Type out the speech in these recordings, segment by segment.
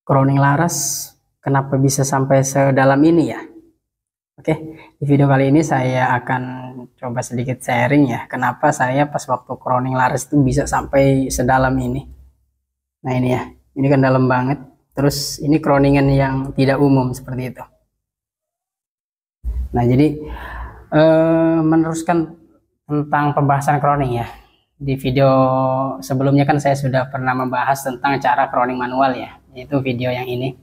Crowning Laras kenapa bisa sampai sedalam ini ya? Oke, di video kali ini saya akan coba sedikit sharing ya, kenapa saya pas waktu Crowning Laras itu bisa sampai sedalam ini. Nah ini ya, ini kan dalam banget. Terus ini crowningan yang tidak umum seperti itu. Nah jadi meneruskan tentang pembahasan crowning ya. Di video sebelumnya kan saya sudah pernah membahas tentang cara crowning manual ya, yaitu video yang ini.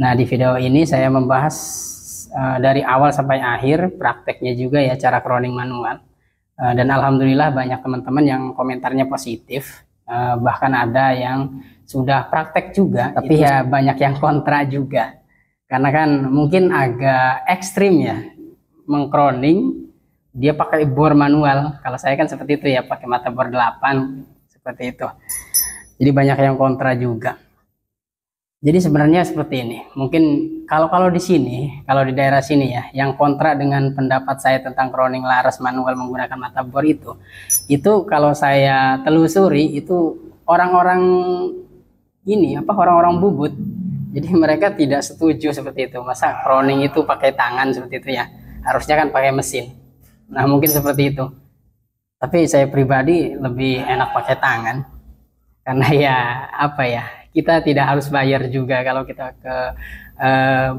Nah di video ini saya membahas dari awal sampai akhir prakteknya juga ya, cara crowning manual. Dan alhamdulillah banyak teman-teman yang komentarnya positif, bahkan ada yang sudah praktek juga, tapi ya banyak yang kontra juga, karena kan mungkin agak ekstrim ya mengcrowning dia pakai bor manual. Kalau saya kan seperti itu ya, pakai mata bor 8 seperti itu. Jadi banyak yang kontra juga. Jadi sebenarnya seperti ini. Mungkin kalau di sini, kalau di daerah sini ya, yang kontra dengan pendapat saya tentang crowning laras manual menggunakan mata bor itu kalau saya telusuri itu orang-orang ini orang-orang bubut. Jadi mereka tidak setuju seperti itu. Masa crowning itu pakai tangan seperti itu ya? Harusnya kan pakai mesin. Nah mungkin seperti itu. Tapi saya pribadi lebih enak pakai tangan. Karena ya apa ya, kita tidak harus bayar juga. Kalau kita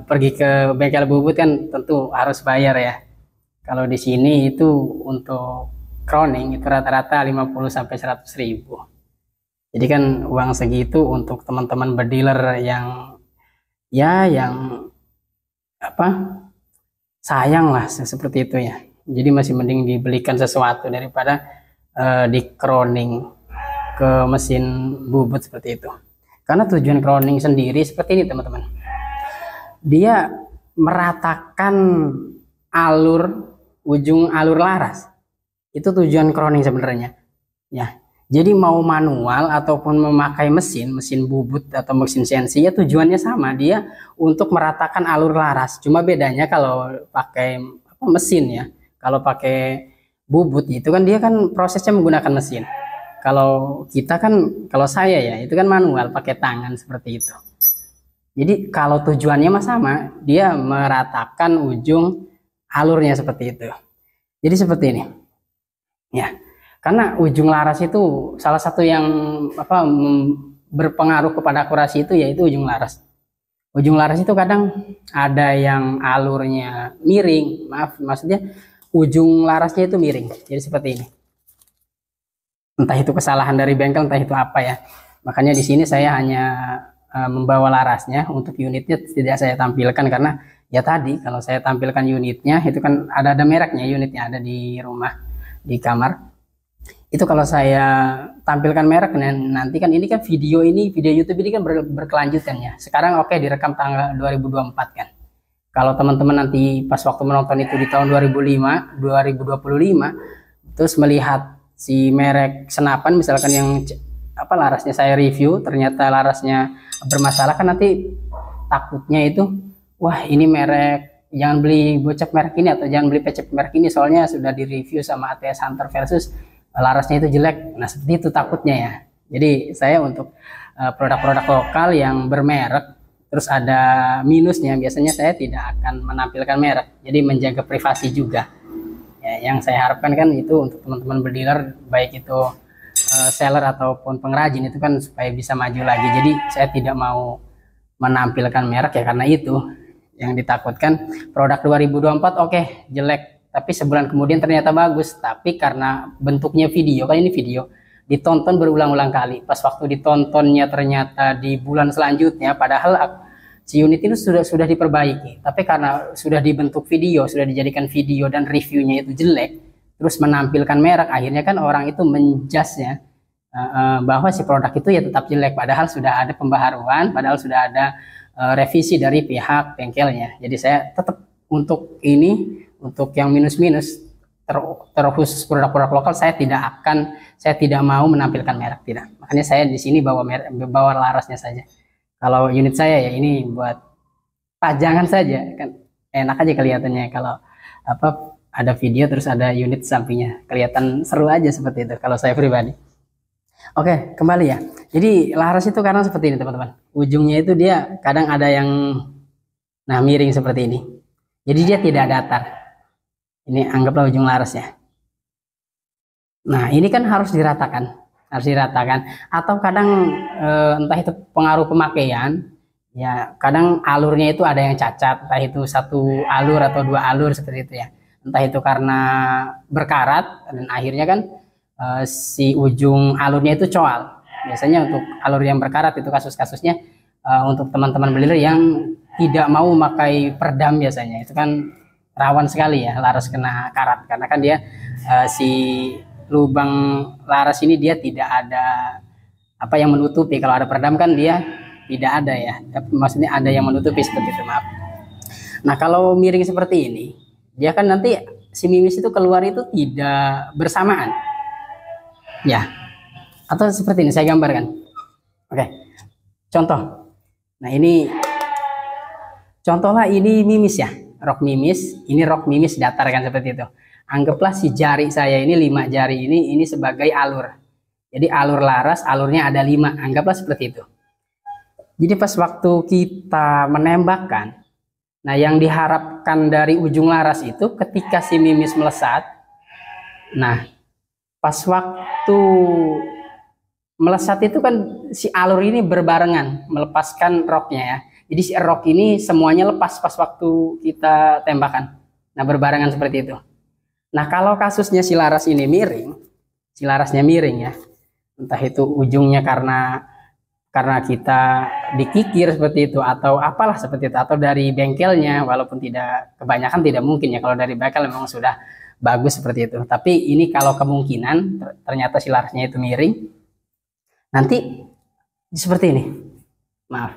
pergi ke bengkel bubut kan tentu harus bayar ya. Kalau di sini itu untuk crowning itu rata-rata 50 sampai 100 ribu. Jadi kan uang segitu untuk teman-teman berdealer yang sayang lah seperti itu ya. Jadi masih mending dibelikan sesuatu daripada di crowning ke mesin bubut seperti itu. Karena tujuan crowning sendiri seperti ini teman-teman. Dia meratakan ujung alur laras. Itu tujuan crowning sebenarnya. Ya. Jadi mau manual ataupun memakai mesin bubut atau mesin CNC ya tujuannya sama, dia untuk meratakan alur laras. Cuma bedanya kalau pakai mesin ya. Kalau pakai bubut itu kan dia kan prosesnya menggunakan mesin. Kalau kita kan, kalau saya ya itu kan manual pakai tangan seperti itu. Jadi kalau tujuannya mah sama, dia meratakan ujung alurnya seperti itu. Jadi seperti ini. Ya. Karena ujung laras itu salah satu yang berpengaruh kepada akurasi itu yaitu ujung laras. Ujung laras itu kadang ada yang alurnya miring, maksudnya ujung larasnya itu miring. Jadi seperti ini. Entah itu kesalahan dari bengkel, entah itu apa ya. Makanya di sini saya hanya membawa larasnya, untuk unitnya tidak saya tampilkan karena ya tadi kalau saya tampilkan unitnya itu kan ada mereknya, unitnya ada di rumah, di kamar. Itu kalau saya tampilkan merek nanti kan ini kan video YouTube ini kan berkelanjutan ya. Sekarang oke, direkam tanggal 2024 kan. Kalau teman-teman nanti pas waktu menonton itu di tahun 2025 terus melihat si merek senapan misalkan yang larasnya saya review ternyata larasnya bermasalah, kan nanti takutnya itu wah ini merek, jangan beli bocap merek ini atau jangan beli pecep merek ini soalnya sudah di review sama ATS Hunter versus larasnya itu jelek. Nah seperti itu takutnya ya. Jadi saya untuk produk-produk lokal yang bermerek terus ada minusnya, biasanya saya tidak akan menampilkan merek, jadi menjaga privasi juga ya. Yang saya harapkan kan itu untuk teman-teman berdealer, baik itu seller ataupun pengrajin, itu kan supaya bisa maju lagi. Jadi saya tidak mau menampilkan merek ya, karena itu yang ditakutkan produk 2024 oke jelek, tapi sebulan kemudian ternyata bagus. Tapi karena bentuknya video, kan ini video ditonton berulang-ulang kali, pas waktu ditontonnya ternyata di bulan selanjutnya padahal si unit itu sudah diperbaiki, tapi karena sudah dibentuk video, sudah dijadikan video dan reviewnya itu jelek, terus menampilkan merek, akhirnya kan orang itu menjudge-nya bahwa si produk itu ya tetap jelek, padahal sudah ada pembaharuan, padahal sudah ada revisi dari pihak bengkelnya. Jadi saya tetap untuk yang minus-minus, terkhusus produk-produk lokal, saya tidak mau menampilkan merek, tidak. Makanya saya di sini bawa larasnya saja. Kalau unit saya ya ini buat pajangan saja, kan enak aja kelihatannya kalau ada video terus ada unit sampingnya, kelihatan seru aja seperti itu kalau saya pribadi. Oke, kembali ya. Jadi laras itu kadang seperti ini teman-teman. Ujungnya itu dia kadang ada yang nah miring seperti ini. Jadi dia tidak datar. Ini anggaplah ujung laras ya. Nah ini kan harus diratakan. Atau kadang entah itu pengaruh pemakaian, ya kadang alurnya itu ada yang cacat, entah itu satu alur atau dua alur seperti itu ya. Entah itu karena berkarat dan akhirnya kan si ujung alurnya itu coal. Biasanya untuk alur yang berkarat itu kasus-kasusnya untuk teman-teman beliler yang tidak mau memakai peredam biasanya itu kan rawan sekali ya laras kena karat karena kan dia si lubang laras ini dia tidak ada apa yang menutupi. Kalau ada peredam kan dia tidak ada ya, tapi maksudnya ada yang menutupi seperti itu, maaf. Nah kalau miring seperti ini dia kan nanti si mimis itu keluar itu tidak bersamaan ya, atau seperti ini saya gambarkan. Oke, contoh. Nah ini contohlah ini mimis ya, rok mimis, ini rok mimis datar kan seperti itu. Anggaplah si jari saya ini 5 jari ini sebagai alur. Jadi alur laras, alurnya ada 5, anggaplah seperti itu. Jadi pas waktu kita menembakkan, nah yang diharapkan dari ujung laras itu ketika si mimis melesat, nah pas waktu melesat itu kan si alur ini berbarengan melepaskan roknya ya. Jadi si rok ini semuanya lepas pas waktu kita tembakan. Nah berbarengan seperti itu. Nah kalau kasusnya si laras ini miring, si larasnya miring ya, entah itu ujungnya karena kita dikikir seperti itu atau apalah seperti itu, atau dari bengkelnya, walaupun tidak kebanyakan tidak mungkin ya kalau dari bengkel memang sudah bagus seperti itu. Tapi ini kalau kemungkinan ternyata si larasnya itu miring, nanti seperti ini. Maaf,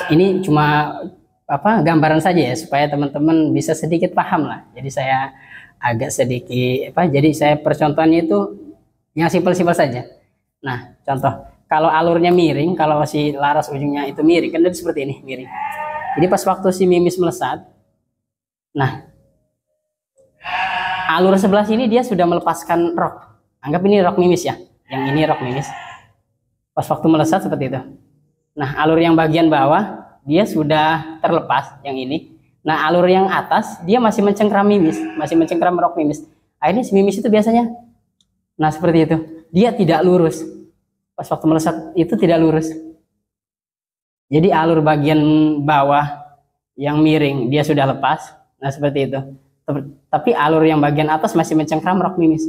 ini cuma apa gambaran saja ya supaya teman-teman bisa sedikit paham lah. Jadi saya agak sedikit apa, jadi saya percontohannya itu yang simpel-simpel saja. Nah contoh, kalau alurnya miring, kalau si laras ujungnya itu miring kan jadi seperti ini, miring. Jadi pas waktu si mimis melesat, nah alur sebelah sini dia sudah melepaskan rok. Anggap ini rok mimis ya, yang ini rok mimis. Pas waktu melesat seperti itu. Nah alur yang bagian bawah dia sudah terlepas, yang ini. Nah alur yang atas dia masih mencengkram mimis, masih mencengkram rok mimis. Akhirnya si mimis itu biasanya, nah seperti itu, dia tidak lurus. Pas waktu melesat itu tidak lurus. Jadi alur bagian bawah yang miring dia sudah lepas, nah seperti itu. Tapi alur yang bagian atas masih mencengkram rok mimis.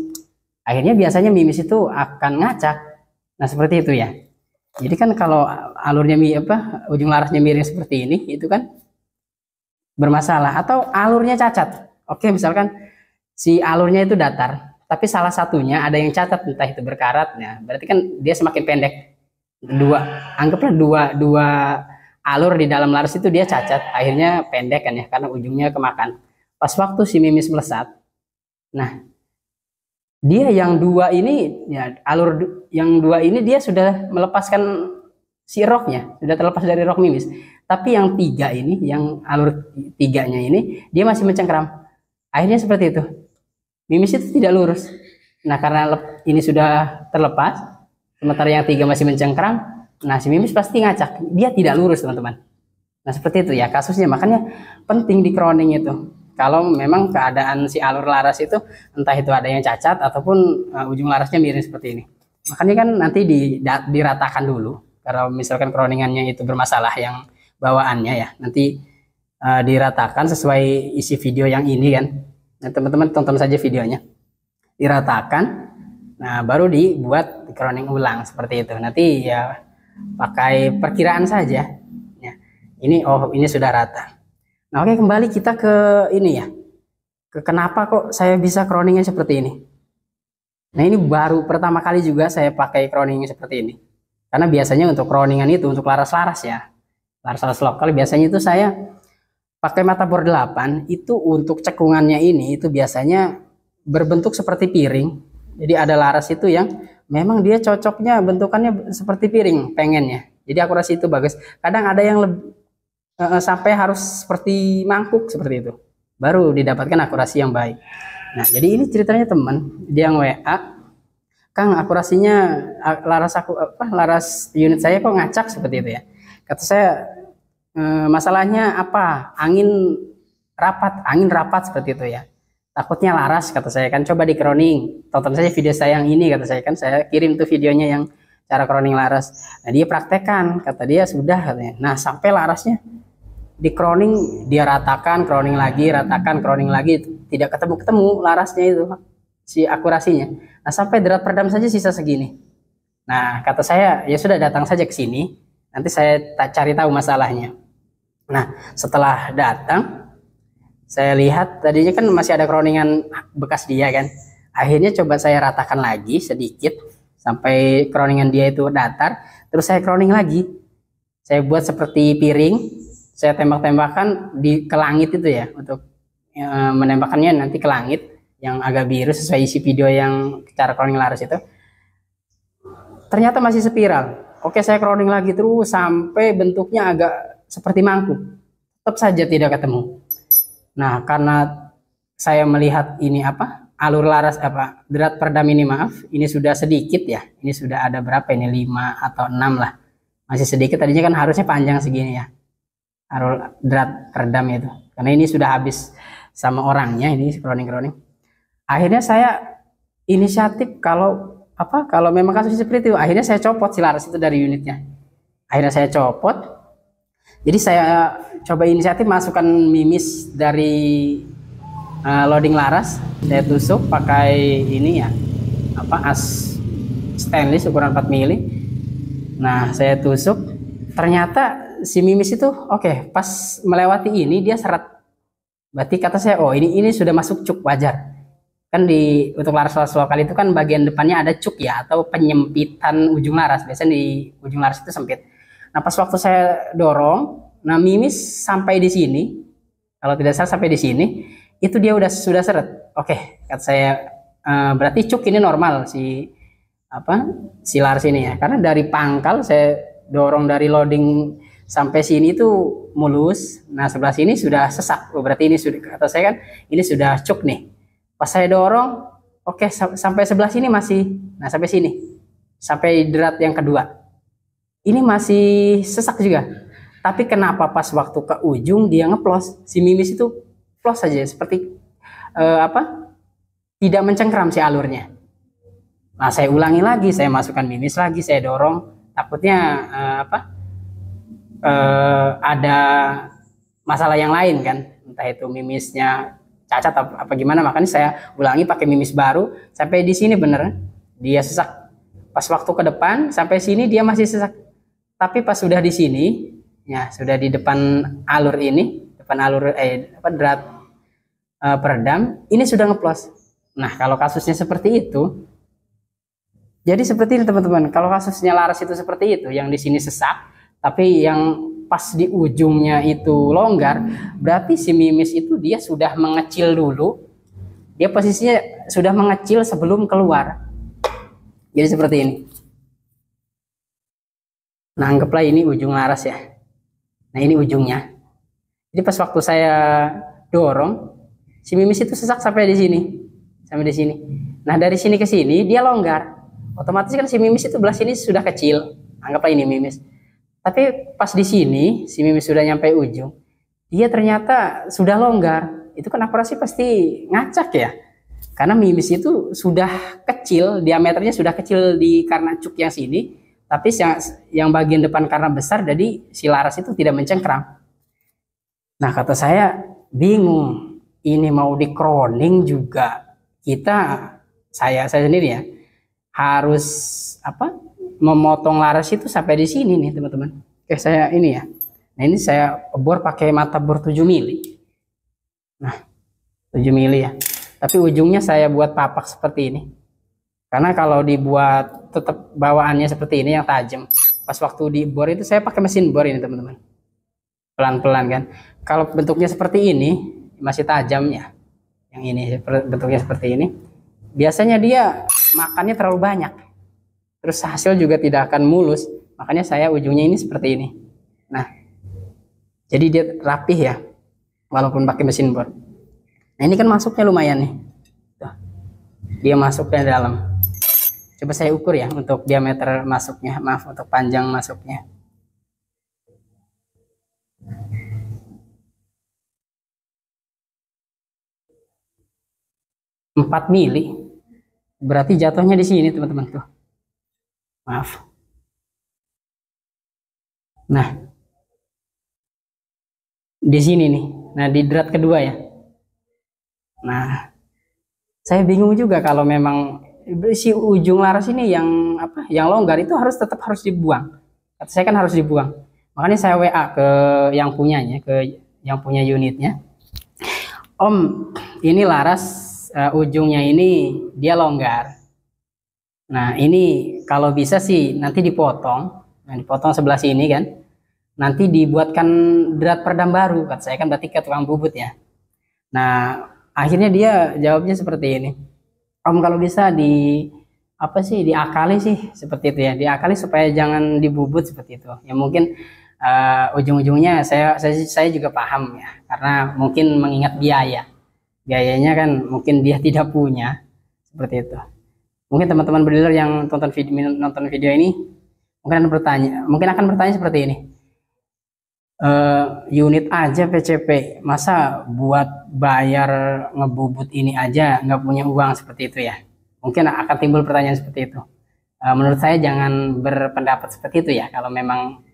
Akhirnya biasanya mimis itu akan ngacak. Nah seperti itu ya. Jadi kan kalau alurnya ujung larasnya miring seperti ini, itu kan bermasalah. Atau alurnya cacat. Oke, misalkan si alurnya itu datar, tapi salah satunya ada yang cacat, entah itu berkarat, nah berarti kan dia semakin pendek. Anggaplah dua alur di dalam laras itu dia cacat, akhirnya pendek kan ya, karena ujungnya kemakan. Pas waktu si mimis melesat, nah dia yang dua ini ya, alur yang dua ini dia sudah melepaskan si roknya, sudah terlepas dari rok mimis. Tapi yang 3 ini, yang alur 3-nya ini dia masih mencengkram. Akhirnya seperti itu, mimis itu tidak lurus. Nah karena ini sudah terlepas, sementara yang 3 masih mencengkram, nah si mimis pasti ngacak, dia tidak lurus teman-teman. Nah seperti itu ya kasusnya, makanya penting di crowning itu. Kalau memang keadaan si alur laras itu entah itu ada yang cacat ataupun ujung larasnya miring seperti ini, makanya kan nanti diratakan dulu. Kalau misalkan crowningannya itu bermasalah yang bawaannya ya, nanti diratakan sesuai isi video yang ini kan. Nah teman-teman tonton saja videonya, diratakan, nah baru dibuat crowning ulang seperti itu. Nanti ya pakai perkiraan saja ya. Ini ini sudah rata. Nah oke, kembali kita ke ini ya, ke kenapa kok saya bisa crowningnya seperti ini. Nah ini baru pertama kali juga saya pakai crowning seperti ini, karena biasanya untuk crowningan itu untuk laras-laras ya, laras-laras lokal biasanya itu saya pakai mata bor 8 itu. Untuk cekungannya ini itu biasanya berbentuk seperti piring. Jadi ada laras itu yang memang dia cocoknya bentukannya seperti piring pengennya, jadi akurasi itu bagus. Kadang ada yang sampai harus seperti mangkuk seperti itu, baru didapatkan akurasi yang baik. Nah jadi ini ceritanya teman, dia yang WA Kang, akurasinya laras aku apa laras unit saya kok ngacak seperti itu ya. Kata saya, masalahnya apa? Angin rapat seperti itu ya. Takutnya laras kata saya kan, coba di crowning. Tonton saja video saya yang ini kata saya kan, saya kirim tuh videonya yang cara crowning laras. Nah, dia praktekkan, kata dia sudah katanya. Nah, sampai larasnya di crowning dia ratakan crowning lagi, tidak ketemu larasnya itu si akurasinya. Nah, sampai derat peredam saja sisa segini. Nah, kata saya, ya sudah datang saja ke sini, nanti saya cari tahu masalahnya. Nah, setelah datang, saya lihat tadinya kan masih ada crowningan bekas dia kan. Akhirnya coba saya ratakan lagi sedikit sampai crowningan dia itu datar, terus saya crowning lagi. Saya buat seperti piring, saya tembak-tembakan ke langit itu ya, untuk menembakkannya nanti ke langit yang agak biru sesuai isi video yang cara crowning laras itu. Ternyata masih spiral. Oke, saya crowning lagi terus sampai bentuknya agak seperti mangkuk. Tetap saja tidak ketemu. Nah, karena saya melihat ini alur laras derat peredam ini, maaf, ini sudah sedikit ya. Ini sudah ada berapa ini, 5 atau 6 lah. Masih sedikit, tadinya kan harusnya panjang segini ya. Alur derat peredam itu. Karena ini sudah habis sama orangnya, ini crowning. Akhirnya saya inisiatif kalau memang kasus seperti itu, akhirnya saya copot si laras itu dari unitnya. Akhirnya saya copot. Jadi saya coba inisiatif masukkan mimis dari loading laras, saya tusuk pakai ini ya, as stainless ukuran 4 mili. Nah, saya tusuk, ternyata si mimis itu oke, pas melewati ini dia seret. Berarti kata saya, oh ini sudah masuk cuk wajar. Kan untuk laras lokal itu kan bagian depannya ada cuk ya, atau penyempitan ujung laras. Biasanya di ujung laras itu sempit. Nah, pas waktu saya dorong, nah mimis sampai di sini, kalau tidak salah sampai di sini, itu dia sudah seret. Oke, kata saya, berarti cuk ini normal si laras ini ya. Karena dari pangkal saya dorong dari loading sampai sini itu mulus. Nah, sebelah sini sudah sesak. Oh, berarti ini sudah, kata saya kan, ini sudah cuk nih. Pas saya dorong, oke, sampai sebelah sini masih, nah sampai sini, sampai derat yang kedua. Ini masih sesak juga. Tapi kenapa pas waktu ke ujung dia ngeplos, si mimis itu plos saja, seperti tidak mencengkram si alurnya. Nah, saya ulangi lagi, saya masukkan mimis lagi, saya dorong, takutnya ada masalah yang lain kan, entah itu mimisnya cacat apa gimana. Makanya saya ulangi pakai mimis baru sampai di sini bener dia sesak. Pas waktu ke depan sampai sini dia masih sesak. Tapi pas sudah di sini, ya sudah di depan alur ini, derat peredam, ini sudah ngeplos. Nah, kalau kasusnya seperti itu, jadi seperti ini teman-teman. Kalau kasusnya laras itu seperti itu, yang di sini sesak, tapi yang pas di ujungnya itu longgar, berarti si mimis itu dia sudah mengecil dulu. Dia posisinya sudah mengecil sebelum keluar. Jadi seperti ini. Nah, anggaplah ini ujung laras ya. Nah, ini ujungnya. Jadi pas waktu saya dorong, si mimis itu sesak sampai di sini. Sampai di sini. Nah, dari sini ke sini dia longgar. Otomatis kan si mimis itu belah sini sudah kecil. Anggaplah ini mimis. Tapi pas di sini, si mimis sudah nyampe ujung. Dia ternyata sudah longgar. Itu kan akurasi pasti ngacak ya. Karena mimis itu sudah kecil, diameternya sudah kecil karena cuk yang sini. Tapi yang bagian depan karena besar, jadi si laras itu tidak mencengkram. Nah, kata saya bingung. Ini mau di crowning juga saya sendiri ya harus memotong laras itu sampai di sini nih teman-teman. Oke, saya ini ya. Nah, ini saya bor pakai mata bor 7 mili. Nah, 7 mili ya. Tapi ujungnya saya buat papak seperti ini. Karena kalau dibuat tetap bawaannya seperti ini yang tajam. Pas waktu di bor itu saya pakai mesin bor ini teman-teman. Pelan-pelan kan. Kalau bentuknya seperti ini masih tajam ya. Yang ini bentuknya seperti ini. Biasanya dia makannya terlalu banyak. Terus hasil juga tidak akan mulus. Makanya saya ujungnya ini seperti ini. Nah, jadi dia rapih ya. Walaupun pakai mesin bor. Nah, ini kan masuknya lumayan nih. Tuh. Dia masuk ke dalam. Coba saya ukur ya untuk diameter masuknya, maaf untuk panjang masuknya. 4 mili. Berarti jatuhnya di sini teman-teman tuh. Maaf. Nah, di sini nih. Nah, di drat kedua ya. Nah, saya bingung juga kalau memang si ujung laras ini yang apa? Yang longgar itu tetap harus dibuang. Kata saya kan harus dibuang. Makanya saya WA ke yang punyanya, ke yang punya unitnya. Om, ini laras ujungnya ini dia longgar. Nah, ini kalau bisa sih nanti dipotong. Nah, dipotong sebelah sini kan. Nanti dibuatkan drat peredam baru. Kata saya kan berarti ke tukang bubut ya. Nah, akhirnya dia jawabnya seperti ini. Om, kalau bisa apa sih diakali sih seperti itu ya. Diakali supaya jangan dibubut seperti itu. Ya mungkin ujung-ujungnya saya juga paham ya. Karena mungkin mengingat biayanya kan mungkin dia tidak punya seperti itu. Mungkin teman-teman builder yang nonton video ini mungkin akan bertanya seperti ini. Unit aja PCP, masa buat bayar ngebubut ini aja nggak punya uang seperti itu ya? Mungkin akan timbul pertanyaan seperti itu. Menurut saya jangan berpendapat seperti itu ya. Kalau memang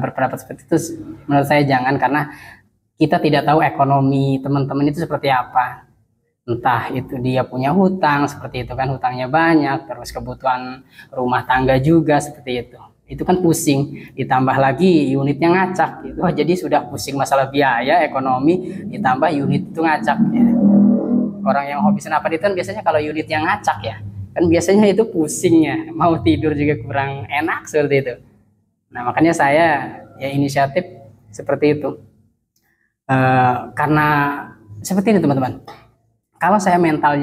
berpendapat seperti itu, menurut saya jangan, karena kita tidak tahu ekonomi teman-teman itu seperti apa. Entah itu dia punya hutang seperti itu kan, hutangnya banyak, terus kebutuhan rumah tangga juga seperti itu kan pusing, ditambah lagi unitnya ngacak gitu. Jadi sudah pusing masalah biaya ekonomi, ditambah unit itu ngacak ya. Orang yang hobi senapan itu kan biasanya kalau unit yang ngacak ya kan biasanya itu pusingnya, mau tidur juga kurang enak seperti itu. Nah, makanya saya ya inisiatif seperti itu. Karena seperti ini teman-teman, kalau saya mental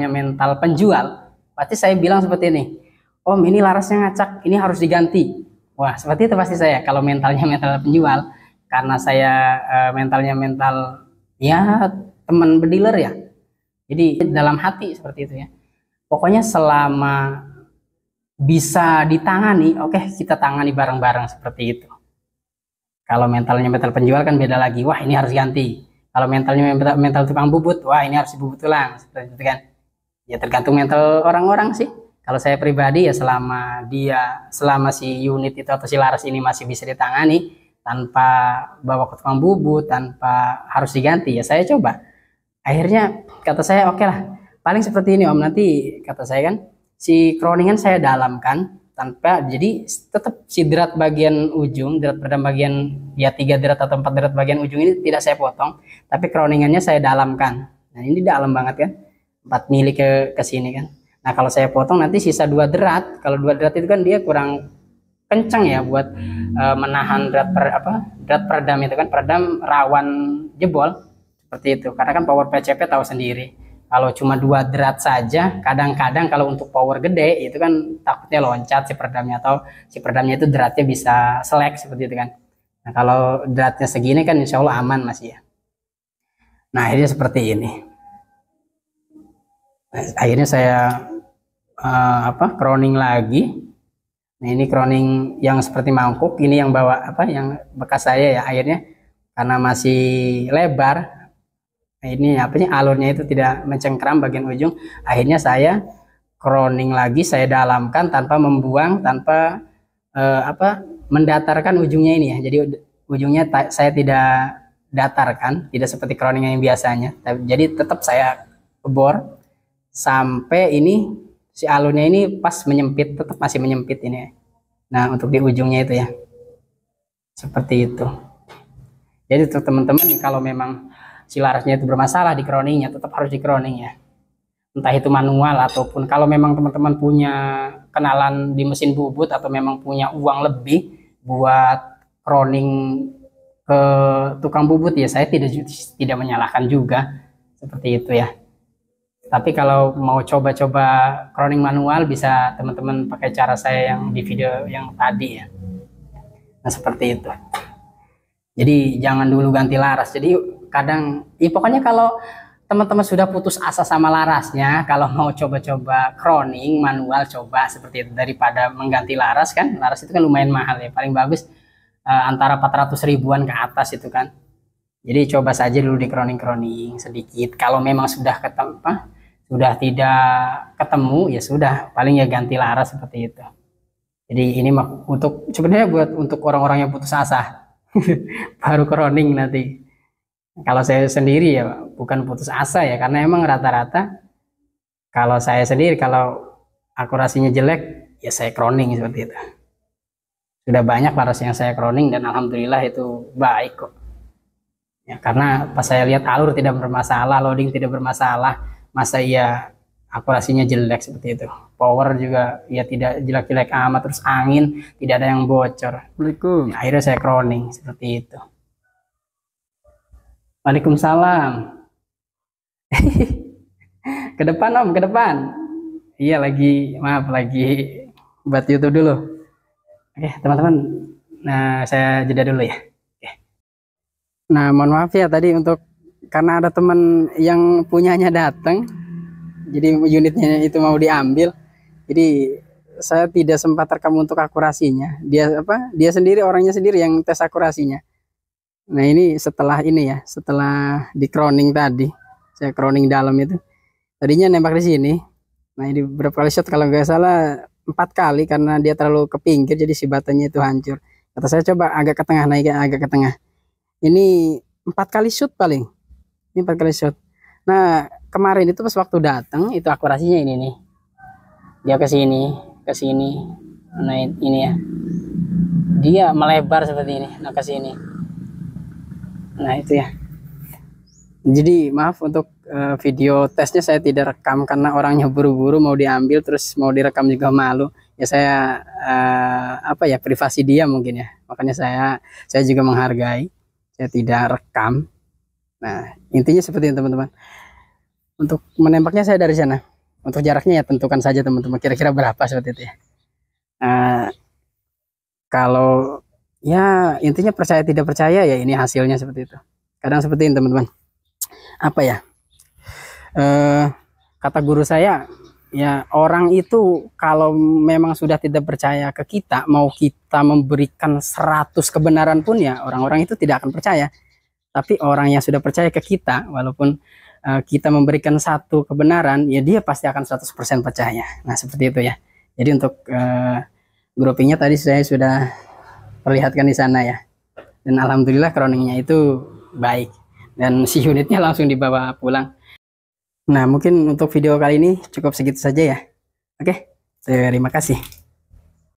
penjual, pasti saya bilang seperti ini, Om, ini larasnya ngacak, ini harus diganti. Wah, seperti itu pasti saya. Kalau mental penjual, karena saya mental ya teman berdealer ya. Jadi dalam hati seperti itu ya. Pokoknya selama bisa ditangani, oke, kita tangani bareng-bareng seperti itu. Kalau mental penjual kan beda lagi. Wah, ini harus ganti. Kalau mental tukang bubut, wah ini harus dibubut ulang seperti itu kan. Ya tergantung mental orang-orang sih. Kalau saya pribadi ya selama si unit itu atau si laras ini masih bisa ditangani tanpa bawa ke tukang bubut, tanpa harus diganti, ya saya coba. Akhirnya kata saya oke lah. Paling seperti ini Om, nanti kata saya kan si crowningan saya dalamkan tanpa, jadi tetap si drat bagian ujung, drat peredam bagian ya 3 drat atau 4 drat bagian ujung ini tidak saya potong, tapi crowningannya saya dalamkan. Nah, ini dalam banget kan, 4 mili ke sini kan. Nah, kalau saya potong nanti sisa 2 drat. Kalau 2 drat itu kan dia kurang kencang ya buat menahan drat peredam itu kan, peredam rawan jebol seperti itu. Karena kan power PCP tahu sendiri. Kalau cuma 2 drat saja, kadang-kadang kalau untuk power gede itu kan takutnya loncat si peredamnya, atau si peredamnya itu dratnya bisa selek seperti itu kan. Nah, kalau dratnya segini kan insya Allah aman masih ya. Nah, akhirnya seperti ini. Nah, akhirnya saya crowning lagi. Nah, ini crowning yang seperti mangkuk, ini yang bawa yang bekas saya ya. Akhirnya karena masih lebar, nah, ini alurnya itu tidak mencengkram bagian ujung. Akhirnya saya crowning lagi, saya dalamkan tanpa membuang, tanpa mendatarkan ujungnya ini ya. Jadi ujungnya saya tidak datarkan, tidak seperti crowning yang biasanya. Jadi tetap saya bor sampai ini si alurnya ini pas menyempit, tetap masih menyempit ini. Nah, untuk di ujungnya itu ya. Seperti itu. Jadi untuk teman-teman kalau memang si larasnya itu bermasalah di crowningnya, tetap harus di crowning ya. Entah itu manual ataupun kalau memang teman-teman punya kenalan di mesin bubut atau memang punya uang lebih buat crowning ke tukang bubut ya, saya tidak menyalahkan juga seperti itu ya. Tapi kalau mau coba-coba crowning manual, bisa teman-teman pakai cara saya yang di video yang tadi ya. Nah, seperti itu. Jadi jangan dulu ganti laras. Jadi kadang pokoknya kalau teman-teman sudah putus asa sama larasnya, kalau mau coba-coba crowning manual, coba seperti itu daripada mengganti laras kan. Laras itu kan lumayan mahal ya, paling bagus antara 400 ribuan ke atas itu kan. Jadi coba saja dulu di crowning sedikit. Kalau memang sudah ketemu, sudah tidak ketemu, ya sudah, paling ya ganti laras seperti itu. Jadi ini untuk sebenarnya buat untuk orang-orang yang putus asa baru crowning nanti. Kalau saya sendiri ya bukan putus asa ya, karena emang rata-rata kalau saya sendiri kalau akurasinya jelek ya saya crowning seperti itu. Sudah banyak laras yang saya crowning dan alhamdulillah itu baik kok. Ya, karena pas saya lihat alur tidak bermasalah, loading tidak bermasalah, masa iya akurasinya jelek seperti itu. Power juga ya tidak jelek-jelek amat, terus angin tidak ada yang bocor. Assalamualaikum. Ya, akhirnya saya crowning seperti itu. Waalaikumsalam. Ke depan Om, ke depan. Iya lagi, maaf lagi buat YouTube dulu. Oke teman-teman, nah saya jeda dulu ya. Oke. Nah mohon maaf ya tadi untuk karena ada teman yang punyanya datang, jadi unitnya itu mau diambil, jadi saya tidak sempat rekam untuk akurasinya. Dia sendiri, orangnya sendiri yang tes akurasinya. Nah ini setelah ini ya, setelah di crowning tadi, saya crowning dalam itu, tadinya nembak di sini. Nah ini berapa kali shot, kalau nggak salah 4 kali, karena dia terlalu ke pinggir jadi si batanya itu hancur. Kata saya coba agak ke tengah, naik agak ke tengah. Ini 4 kali shoot paling. Ini 4 kali shot. Nah kemarin itu pas waktu datang itu akurasinya ini nih, dia ke sini, nah ini ya, dia melebar seperti ini, nah ke sini. Nah itu ya. Jadi maaf untuk video tesnya saya tidak rekam karena orangnya buru-buru mau diambil, terus mau direkam juga malu. Ya saya privasi dia mungkin ya. Makanya saya juga menghargai. Saya tidak rekam. Nah intinya seperti itu teman-teman. Untuk menembaknya saya dari sana. Untuk jaraknya ya tentukan saja teman-teman. Kira-kira berapa seperti itu ya. Kalau ya intinya percaya tidak percaya ya ini hasilnya seperti itu. Kadang seperti ini teman-teman, kata guru saya ya, orang itu kalau memang sudah tidak percaya ke kita, mau kita memberikan 100 kebenaran pun ya orang-orang itu tidak akan percaya. Tapi orang yang sudah percaya ke kita, walaupun kita memberikan 1 kebenaran, ya dia pasti akan 100% percaya. Nah seperti itu ya. Jadi untuk groupingnya tadi saya sudah perlihatkan di sana ya, dan alhamdulillah crowningnya itu baik dan si unitnya langsung dibawa pulang. Nah mungkin untuk video kali ini cukup segitu saja ya. Oke, terima kasih.